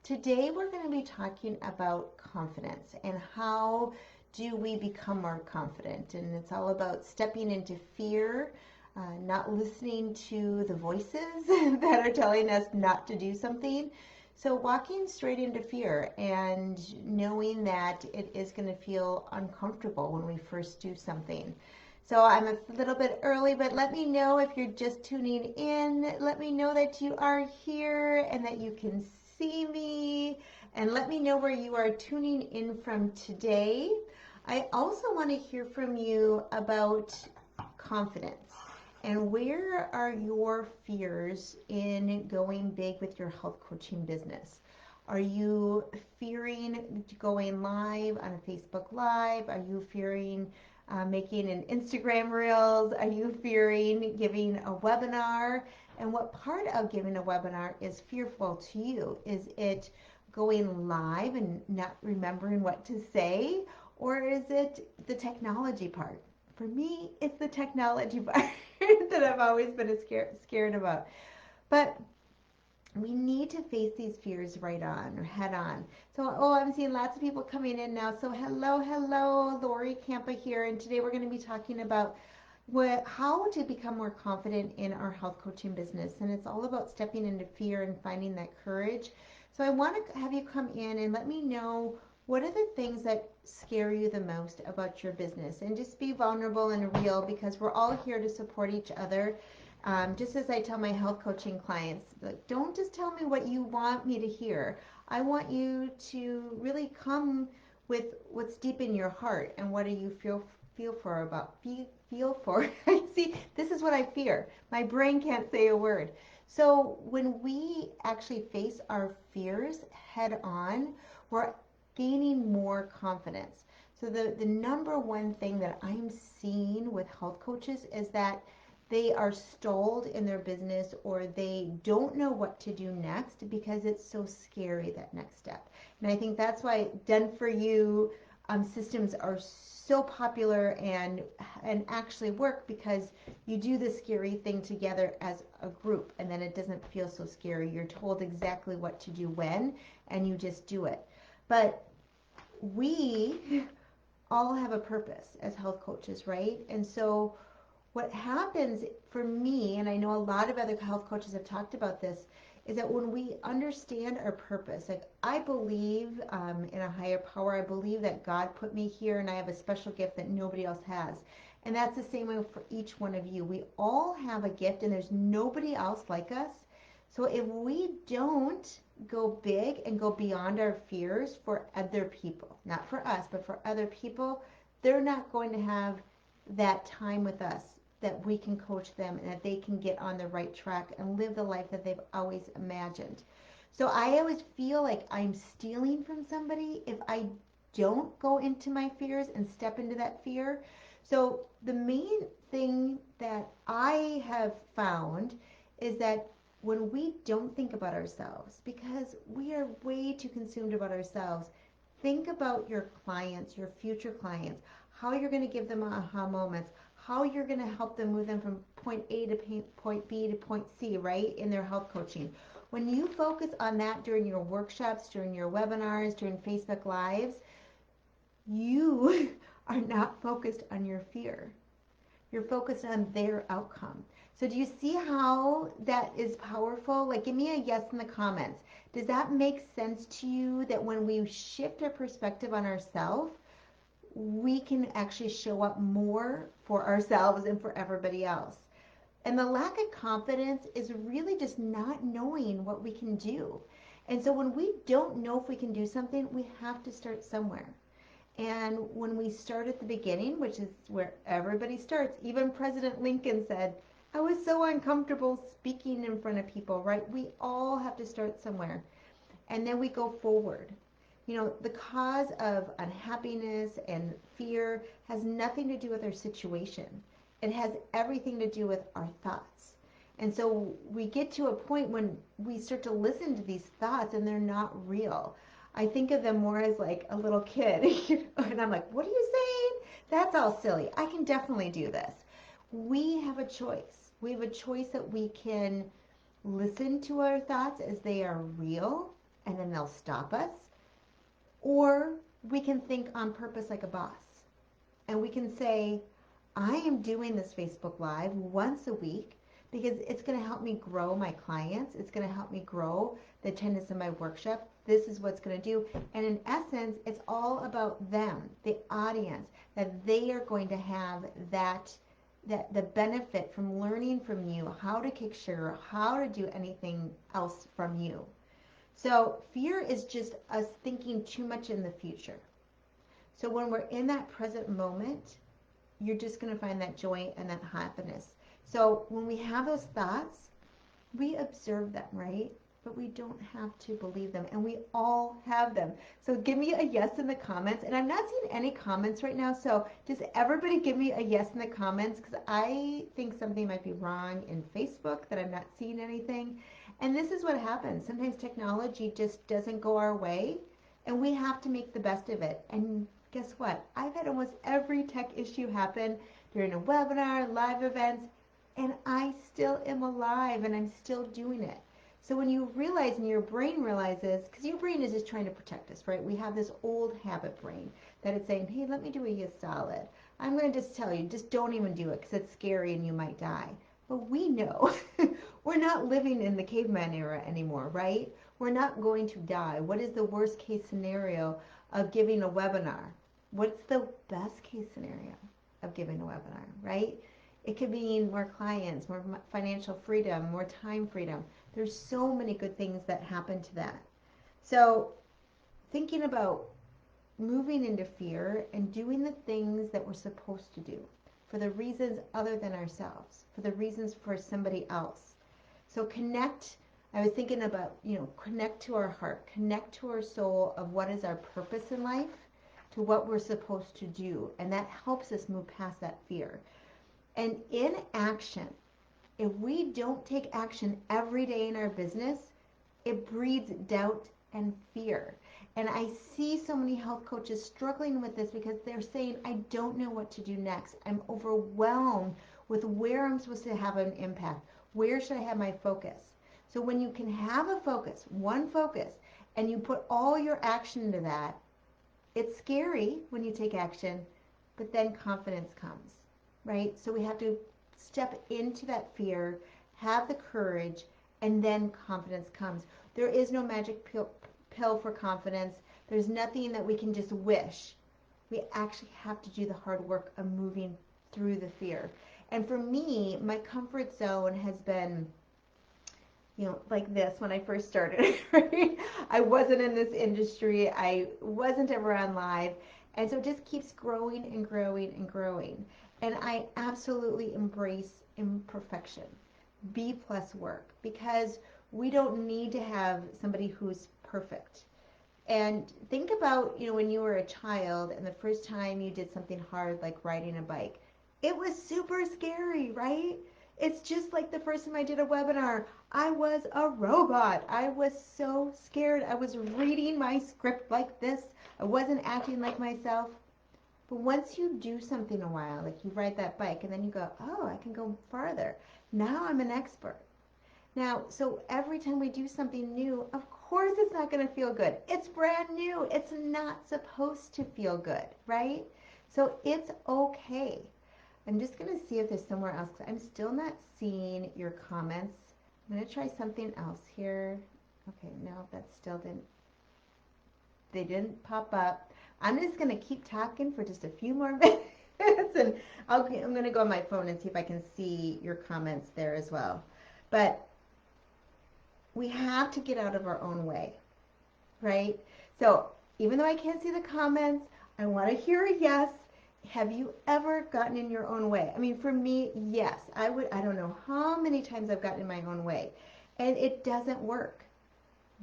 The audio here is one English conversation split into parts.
Today we're going to be talking about confidence and how do we become more confident. And it's all about stepping into fear, not listening to the voices that are telling us not to do something. So walking straight into fear and knowing that it is going to feel uncomfortable when we first do something. So I'm a little bit early, but let me know if you're just tuning in. Let me know that you are here and that you can see me. And let me know where you are tuning in from today. I also want to hear from you about confidence. And where are your fears in going big with your health coaching business? Are you fearing going live on a Facebook Live? Are you fearing making an Instagram Reels? Are you fearing giving a webinar? And what part of giving a webinar is fearful to you? Is it going live and not remembering what to say? Or is it the technology part? For me, it's the technology part that I've always been scared about. But we need to face these fears right on or head on. So, I'm seeing lots of people coming in now. So hello, Lori Kampa here. And today we're going to be talking about how to become more confident in our health coaching business. And it's all about stepping into fear and finding that courage. So I want to have you come in and let me know, what are the things that scare you the most about your business? And just be vulnerable and real, because we're all here to support each other. Just as I tell my health coaching clients, like, don't just tell me what you want me to hear. I want you to really come with what's deep in your heart and what do you feel for. See, this is what I fear. My brain can't say a word. So when we actually face our fears head on, we're gaining more confidence. So the number one thing that I'm seeing with health coaches is that they are stalled in their business, or they don't know what to do next because it's so scary, that next step. And I think that's why Done For You systems are so popular and actually work, because you do the scary thing together as a group, and then it doesn't feel so scary. You're told exactly what to do when, and you just do it. But we all have a purpose as health coaches, right? And so what happens for me, and I know a lot of other health coaches have talked about this, is that when we understand our purpose, like, I believe in a higher power. I believe that God put me here and I have a special gift that nobody else has. And that's the same way for each one of you. We all have a gift and there's nobody else like us. So if we don't go big and go beyond our fears for other people, not for us, but for other people, they're not going to have that time with us that we can coach them and that they can get on the right track and live the life that they've always imagined. So I always feel like I'm stealing from somebody if I don't go into my fears and step into that fear. So the main thing that I have found is that when we don't think about ourselves, because we are way too consumed about ourselves, think about your clients, your future clients, how you're going to give them aha moments, how you're going to help them move them from point A to point B to point C, right, in their health coaching. When you focus on that during your workshops, during your webinars, during Facebook Lives, you are not focused on your fear. You're focused on their outcome. So do you see how that is powerful? Like, give me a yes in the comments. Does that make sense to you, that when we shift our perspective on ourselves, we can actually show up more for ourselves and for everybody else? And the lack of confidence is really just not knowing what we can do. And so when we don't know if we can do something, we have to start somewhere. And when we start at the beginning, which is where everybody starts, even President Lincoln said, I was so uncomfortable speaking in front of people, right? We all have to start somewhere. And then we go forward. You know, the cause of unhappiness and fear has nothing to do with our situation. It has everything to do with our thoughts. And so we get to a point when we start to listen to these thoughts and they're not real. I think of them more as like a little kid. And I'm like, what are you saying? That's all silly. I can definitely do this. We have a choice. We have a choice that we can listen to our thoughts as they are real, and then they'll stop us. Or we can think on purpose like a boss. And we can say, I am doing this Facebook Live once a week because it's going to help me grow my clients. It's going to help me grow the attendance of my workshop. This is what's going to do. And in essence, it's all about them, the audience, that they are going to have that the benefit from learning from you, how to kick sugar, how to do anything else from you. So fear is just us thinking too much in the future. So when we're in that present moment, you're just going to find that joy and that happiness. So when we have those thoughts, we observe them, right? But we don't have to believe them, and we all have them. So give me a yes in the comments, and I'm not seeing any comments right now, so just everybody give me a yes in the comments, because I think something might be wrong in Facebook, that I'm not seeing anything. And this is what happens. Sometimes technology just doesn't go our way, and we have to make the best of it. And guess what? I've had almost every tech issue happen during a webinar, live events, and I still am alive, and I'm still doing it. So when you realize, and your brain realizes, because your brain is just trying to protect us, right? We have this old habit brain that it's saying, hey, let me do you a solid. I'm going to just tell you, just don't even do it because it's scary and you might die. But we know we're not living in the caveman era anymore, right? We're not going to die. What is the worst case scenario of giving a webinar? What's the best case scenario of giving a webinar, right? It could mean more clients, more financial freedom, more time freedom. There's so many good things that happen to that. So thinking about moving into fear and doing the things that we're supposed to do for the reasons other than ourselves, for the reasons for somebody else. So connect, I was thinking about, connect to our heart, connect to our soul of what is our purpose in life, to what we're supposed to do. And that helps us move past that fear. And in action, if we don't take action every day in our business, it breeds doubt and fear. And I see so many health coaches struggling with this because they're saying, I don't know what to do next. I'm overwhelmed with where I'm supposed to have an impact. Where should I have my focus? So when you can have a focus, one focus, and you put all your action into that, it's scary when you take action, but then confidence comes, right? So we have to step into that fear, have the courage, and then confidence comes. There is no magic pill for confidence. There's nothing that we can just wish. We actually have to do the hard work of moving through the fear. And for me, my comfort zone has been, like this when I first started, right? I wasn't in this industry. I wasn't ever on live. And so it just keeps growing and growing and growing. And I absolutely embrace imperfection, B+ work, because we don't need to have somebody who's perfect. And think about, when you were a child and the first time you did something hard like riding a bike. It was super scary, right? It's just like the first time I did a webinar. I was a robot. I was so scared. I was reading my script like this. I wasn't acting like myself. But once you do something a while, like you ride that bike, and then you go, oh, I can go farther. Now I'm an expert. Now, so every time we do something new, of course it's not going to feel good. It's brand new. It's not supposed to feel good, right? So it's okay. I'm just going to see if there's somewhere else. I'm still not seeing your comments. I'm going to try something else here. Okay, no, that still they didn't pop up. I'm just going to keep talking for just a few more minutes, and I'm going to go on my phone and see if I can see your comments there as well. But we have to get out of our own way, right? So even though I can't see the comments, I want to hear a yes. Have you ever gotten in your own way? I mean, for me, yes. I don't know how many times I've gotten in my own way, and it doesn't work.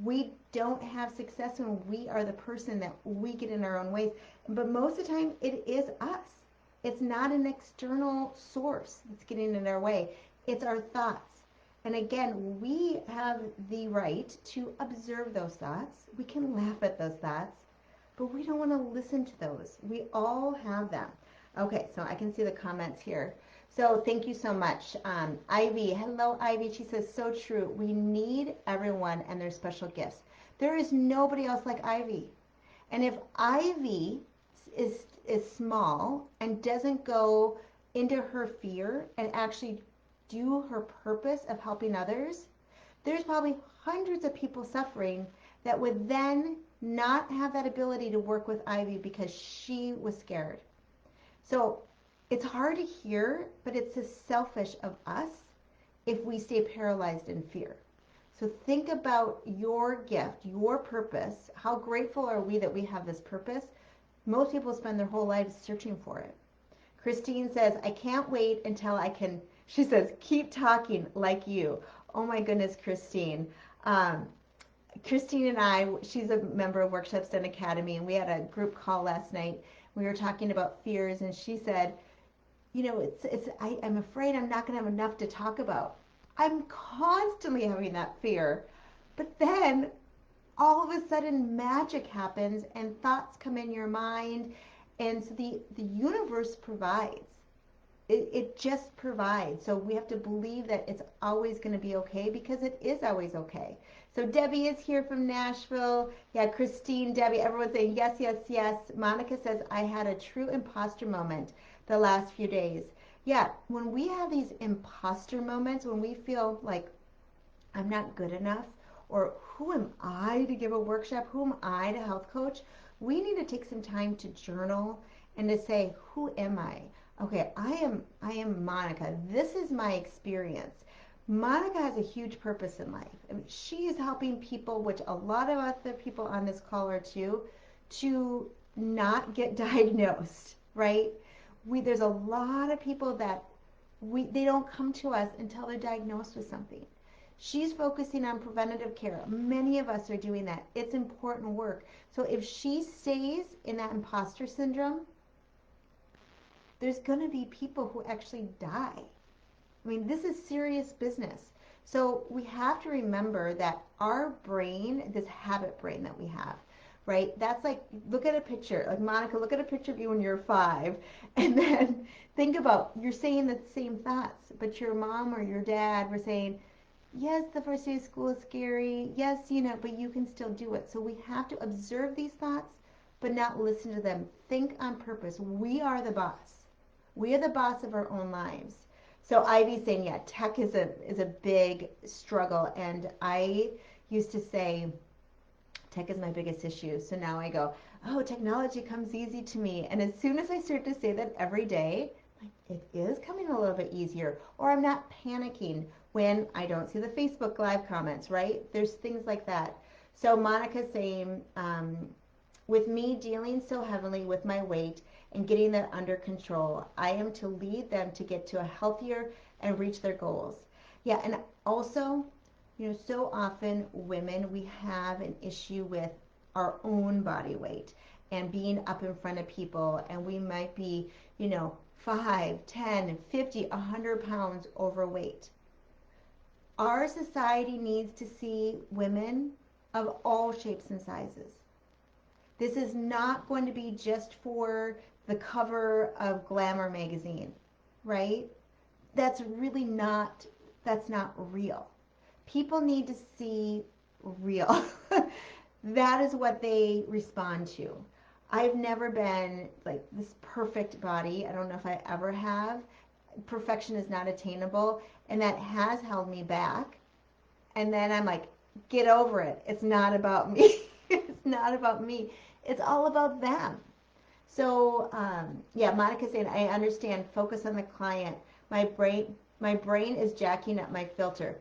We don't have success when we are the person that we get in our own ways. But most of the time, it is us. It's not an external source that's getting in our way. It's our thoughts. And again, we have the right to observe those thoughts. We can laugh at those thoughts, but we don't want to listen to those. We all have them. Okay, so I can see the comments here. So thank you so much. Ivy, hello Ivy. She says, so true. We need everyone and their special gifts. There is nobody else like Ivy. And if Ivy is small and doesn't go into her fear and actually do her purpose of helping others, there's probably hundreds of people suffering that would then not have that ability to work with Ivy because she was scared. So it's hard to hear, but it's as selfish of us if we stay paralyzed in fear. So think about your gift, your purpose. How grateful are we that we have this purpose? Most people spend their whole lives searching for it. Christine says, I can't wait until I can, she says, keep talking like you. Oh my goodness, Christine. Christine and I, she's a member of Workshops Done Academy, and we had a group call last night. We were talking about fears, and she said, you know, I'm afraid I'm not going to have enough to talk about. I'm constantly having that fear. But then all of a sudden magic happens and thoughts come in your mind. And so the universe provides. It just provides. So we have to believe that it's always going to be okay, because it is always okay. So Debbie is here from Nashville. Yeah, Christine, Debbie, everyone's saying yes, yes, yes. Monica says, I had a true imposter moment the last few days. Yeah, when we have these imposter moments, when we feel like I'm not good enough, or who am I to give a workshop? Who am I to health coach? We need to take some time to journal and to say, who am I? Okay, I am Monica. This is my experience. Monica has a huge purpose in life. I mean, she is helping people, which a lot of other people on this call are too, to not get diagnosed, right? There's a lot of people that they don't come to us until they're diagnosed with something. She's focusing on preventative care. Many of us are doing that. It's important work. So if she stays in that imposter syndrome, there's going to be people who actually die. I mean, this is serious business. So we have to remember that our brain, this habit brain that we have, right? That's like, look at a picture. Like, Monica, look at a picture of you when you're 5. And then think about, you're saying the same thoughts, but your mom or your dad were saying, yes, the first day of school is scary. Yes, but you can still do it. So we have to observe these thoughts, but not listen to them. Think on purpose. We are the boss. We are the boss of our own lives. So Ivy's saying, yeah, tech is a big struggle. And I used to say, tech is my biggest issue. So now I go, oh, technology comes easy to me. And as soon as I start to say that every day, it is coming a little bit easier. Or I'm not panicking when I don't see the Facebook Live comments, right? There's things like that. So Monica's saying, with me dealing so heavily with my weight and getting that under control, I am to lead them to get to a healthier and reach their goals. Yeah, and also, so often women, we have an issue with our own body weight and being up in front of people, and we might be, 5, 10, 50, 100 pounds overweight. Our society needs to see women of all shapes and sizes. This is not going to be just for the cover of Glamour magazine, right? That's not real. People need to see real. That is what they respond to. I've never been like this perfect body. I don't know if I ever have. Perfection is not attainable, and that has held me back. And then I'm like, get over it. It's not about me. It's not about me. It's all about them. So, yeah, Monica's saying, I understand. Focus on the client. My brain is jacking up my filter.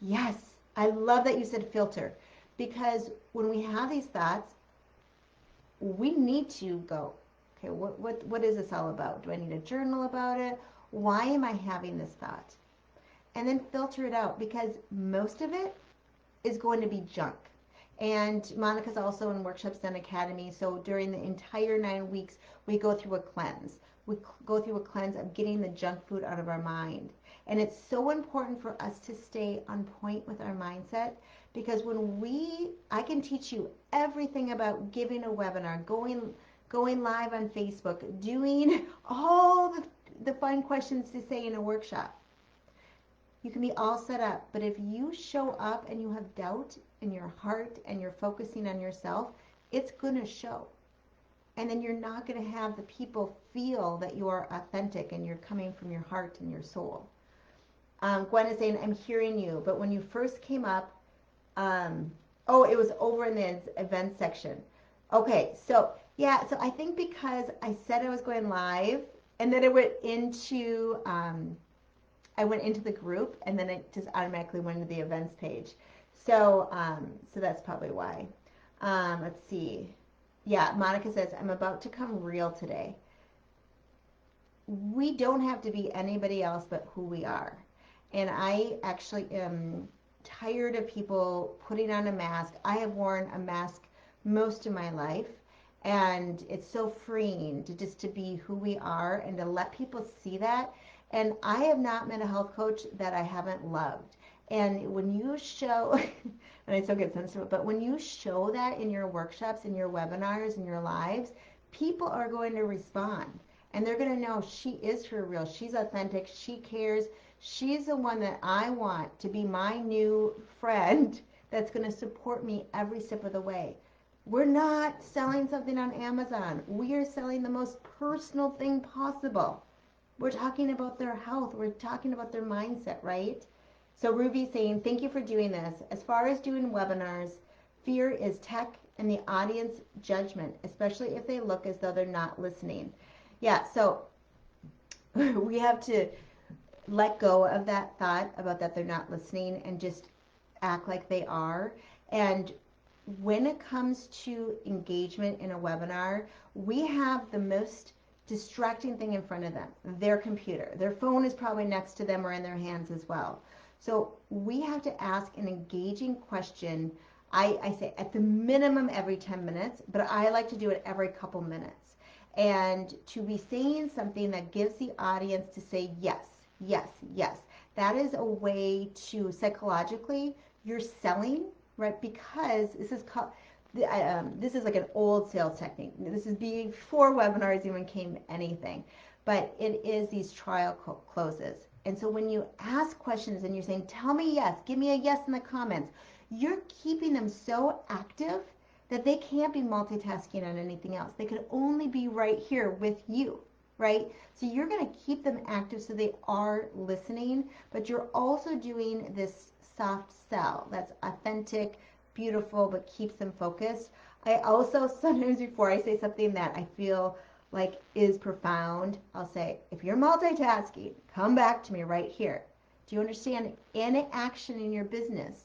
Yes, I love that you said filter, because when we have these thoughts, we need to go, okay, what is this all about? Do I need a journal about it? Why am I having this thought? And then filter it out, because most of it is going to be junk. And Monica's also in Workshops Done Academy. So during the entire 9 weeks, we go through a cleanse. We go through a cleanse of getting the junk food out of our mind. And it's so important for us to stay on point with our mindset, because I can teach you everything about giving a webinar, going live on Facebook, doing all the fun questions to say in a workshop. You can be all set up, but if you show up and you have doubt and your heart and you're focusing on yourself, it's going to show. And then you're not going to have the people feel that you are authentic and you're coming from your heart and your soul. Gwen is saying, I'm hearing you, but when you first came up, oh, it was over in the event section. Okay, so yeah, so I think because I said I was going live, and then I went into the group, and then it just automatically went to the events page. So so that's probably why. Let's see. Yeah, Monica says, I'm about to come real today. We don't have to be anybody else but who we are. And I actually am tired of people putting on a mask. I have worn a mask most of my life, and it's so freeing to just to be who we are and to let people see that. And I have not met a health coach that I haven't loved. And when you show, and I still get sensitive, but when you show that in your workshops, in your webinars, in your lives, people are going to respond. And they're going to know she is for real. She's authentic. She cares. She's the one that I want to be my new friend that's going to support me every step of the way. We're not selling something on Amazon. We are selling the most personal thing possible. We're talking about their health. We're talking about their mindset, right? So Ruby's saying, thank you for doing this. As far as doing webinars, fear is tech and the audience judgment, especially if they look as though they're not listening. Yeah, so we have to let go of that thought about that they're not listening and just act like they are. And when it comes to engagement in a webinar, we have the most distracting thing in front of them, their computer. Their phone is probably next to them or in their hands as well. So we have to ask an engaging question. I say at the minimum every 10 minutes, but I like to do it every couple minutes. And to be saying something that gives the audience to say yes, yes, yes. That is a way to psychologically, you're selling, right? Because this is called, this is like an old sales technique. This is before webinars even came anything, but it is these trial closes. And so when you ask questions and you're saying, tell me yes, give me a yes in the comments, you're keeping them so active that they can't be multitasking on anything else. They could only be right here with you, right? So you're going to keep them active so they are listening, but you're also doing this soft sell that's authentic, beautiful, but keeps them focused. I also, sometimes before I say something that I feel like is profound, I'll say, if you're multitasking, come back to me right here. Do you understand? Any action in your business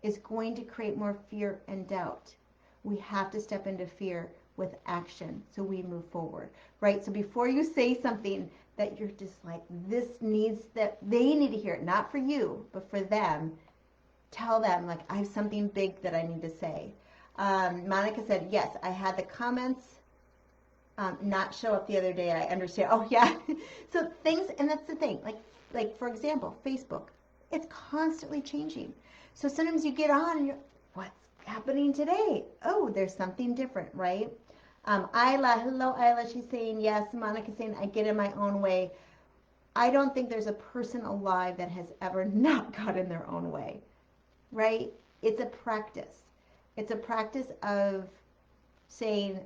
is going to create more fear and doubt. We have to step into fear with action so we move forward, right? So before you say something that you're just like, this needs, that they need to hear it, not for you, but for them, tell them, like, I have something big that I need to say. Monica said, yes, I had the comments not show up the other day. I understand. Oh, yeah. So things, and that's the thing, like for example, Facebook, it's constantly changing. So sometimes you get on and you're, what's happening today? Oh, there's something different, right? Isla, hello, Isla. She's saying yes. Monica's saying, I get in my own way. I don't think there's a person alive that has ever not got in their own way, right? It's a practice. It's a practice of saying,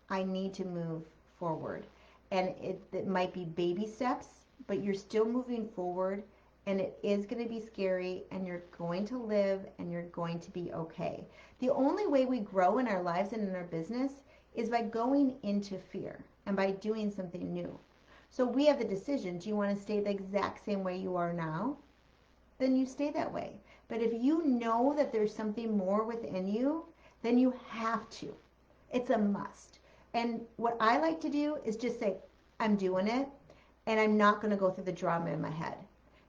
I need to move forward. And it might be baby steps, but you're still moving forward, and it is going to be scary, and you're going to live, and you're going to be okay. The only way we grow in our lives and in our business is by going into fear and by doing something new. So we have the decision. Do you want to stay the exact same way you are now? Then you stay that way. But if you know that there's something more within you, then you have to. It's a must. And what I like to do is just say, I'm doing it, and I'm not going to go through the drama in my head,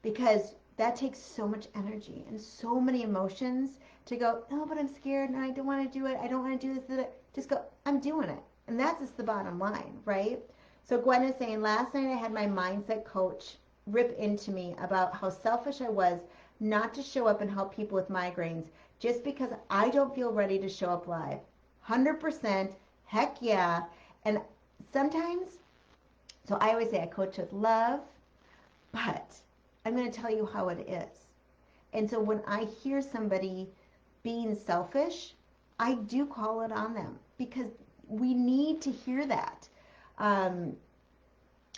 because that takes so much energy and so many emotions to go, no, but I'm scared and I don't want to do it. I don't want to do this. Just go, I'm doing it. And that's just the bottom line, right? So Gwen is saying, last night I had my mindset coach rip into me about how selfish I was not to show up and help people with migraines just because I don't feel ready to show up live. 100%. Heck yeah. And sometimes, so I always say I coach with love, but I'm going to tell you how it is. And so when I hear somebody being selfish, I do call it on them because we need to hear that. Um,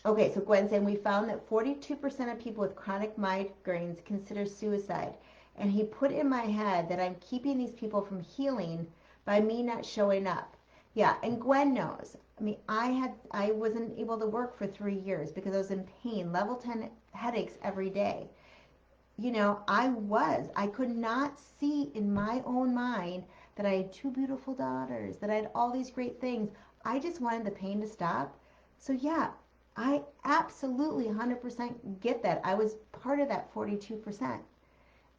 okay, so Gwen saying we found that 42% of people with chronic migraines consider suicide. And he put in my head that I'm keeping these people from healing by me not showing up. Yeah, and Gwen knows. I mean, I wasn't able to work for 3 years because I was in pain, level 10 headaches every day. You know, I could not see in my own mind that I had two beautiful daughters, that I had all these great things. I just wanted the pain to stop. So yeah, I absolutely 100% get that. I was part of that 42%.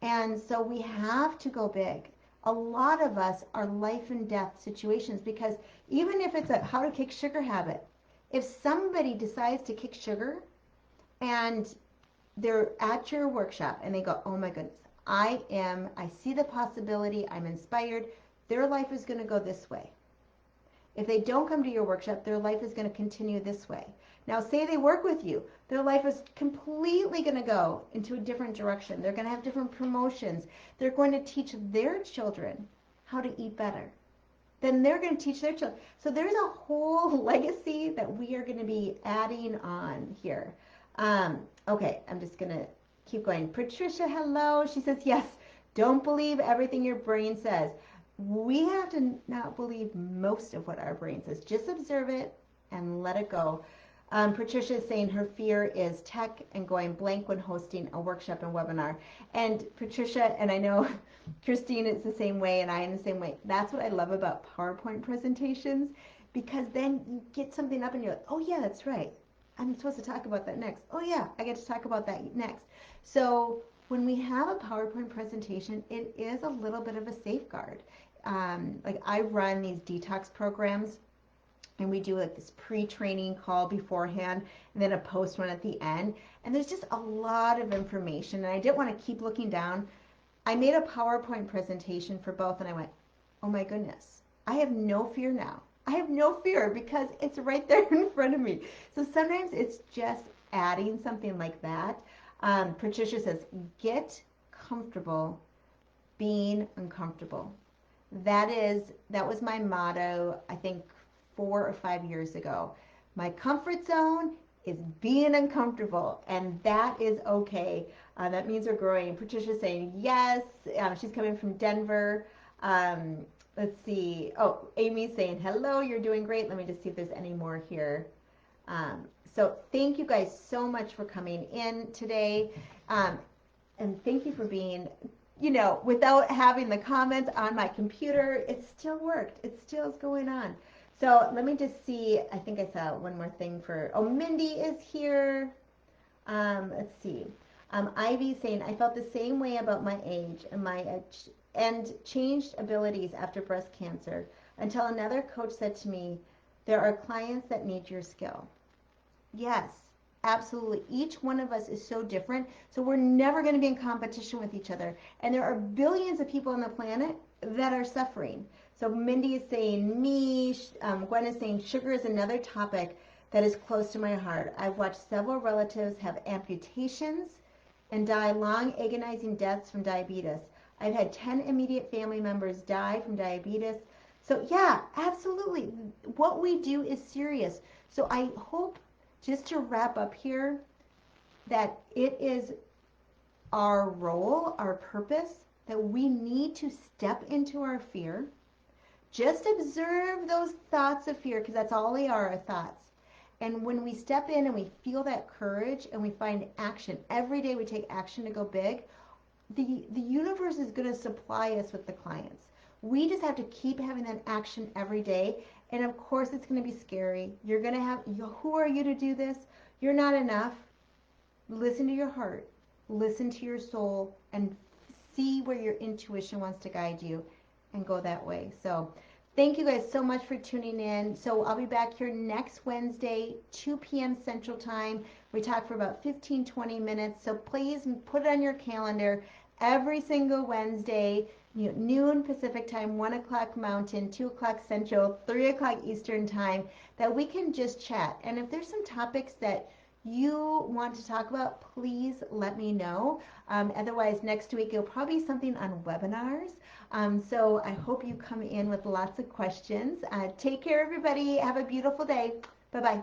And so we have to go big. A lot of us are life and death situations because even if it's a how to kick sugar habit, if somebody decides to kick sugar and they're at your workshop and they go, oh my goodness, I see the possibility, I'm inspired, their life is going to go this way. If they don't come to your workshop, their life is going to continue this way. Now, say they work with you, their life is completely going to go into a different direction. They're going to have different promotions. They're going to teach their children how to eat better. Then they're going to teach their children. So there's a whole legacy that we are going to be adding on here. Okay, I'm just going to keep going. Patricia, hello. She says, yes, don't believe everything your brain says. We have to not believe most of what our brain says. Just observe it and let it go. Patricia is saying her fear is tech and going blank when hosting a workshop and webinar. And Patricia, and I know Christine is the same way and I am the same way. That's what I love about PowerPoint presentations because then you get something up and you're like, oh yeah, that's right. I'm supposed to talk about that next. Oh yeah, I get to talk about that next. So when we have a PowerPoint presentation, it is a little bit of a safeguard. Like I run these detox programs and we do like this pre-training call beforehand and then a post one at the end. And there's just a lot of information and I didn't want to keep looking down. I made a PowerPoint presentation for both and I went, oh my goodness, I have no fear now. I have no fear because it's right there in front of me. So sometimes it's just adding something like that. Patricia says, get comfortable being uncomfortable. That was my motto, I think 4 or 5 years ago. My comfort zone is being uncomfortable, and that is okay. That means we're growing. Patricia's saying yes. She's coming from Denver. Let's see. Oh, Amy's saying hello. You're doing great. Let me just see if there's any more here. So thank you guys so much for coming in today, and thank you for being. You know, without having the comments on my computer, it still worked. It still is going on. So let me just see. I think I saw one more thing for, oh, Mindy is here. Let's see. Ivy saying, I felt the same way about my age and changed abilities after breast cancer until another coach said to me, there are clients that need your skill. Yes. Absolutely. Each one of us is so different. So we're never going to be in competition with each other. And there are billions of people on the planet that are suffering. So Mindy is saying me, Gwen is saying sugar is another topic that is close to my heart. I've watched several relatives have amputations and die long agonizing deaths from diabetes. I've had 10 immediate family members die from diabetes. So yeah, absolutely. What we do is serious. So I hope, just to wrap up here, that it is our role, our purpose, that we need to step into our fear. Just observe those thoughts of fear, because that's all they are thoughts. And when we step in and we feel that courage and we find action, every day we take action to go big, the universe is going to supply us with the clients. We just have to keep having that action every day. And of course, it's going to be scary. You're going to have, who are you to do this? You're not enough. Listen to your heart. Listen to your soul and see where your intuition wants to guide you and go that way. So thank you guys so much for tuning in. So I'll be back here next Wednesday, 2 p.m. Central Time. We talk for about 15, 20 minutes. So please put it on your calendar every single Wednesday. Noon Pacific Time, 1 o'clock Mountain, 2 o'clock Central, 3 o'clock Eastern Time, that we can just chat. And if there's some topics that you want to talk about, please let me know. Otherwise, next week it'll probably be something on webinars. So I hope you come in with lots of questions. Take care, everybody. Have a beautiful day. Bye-bye.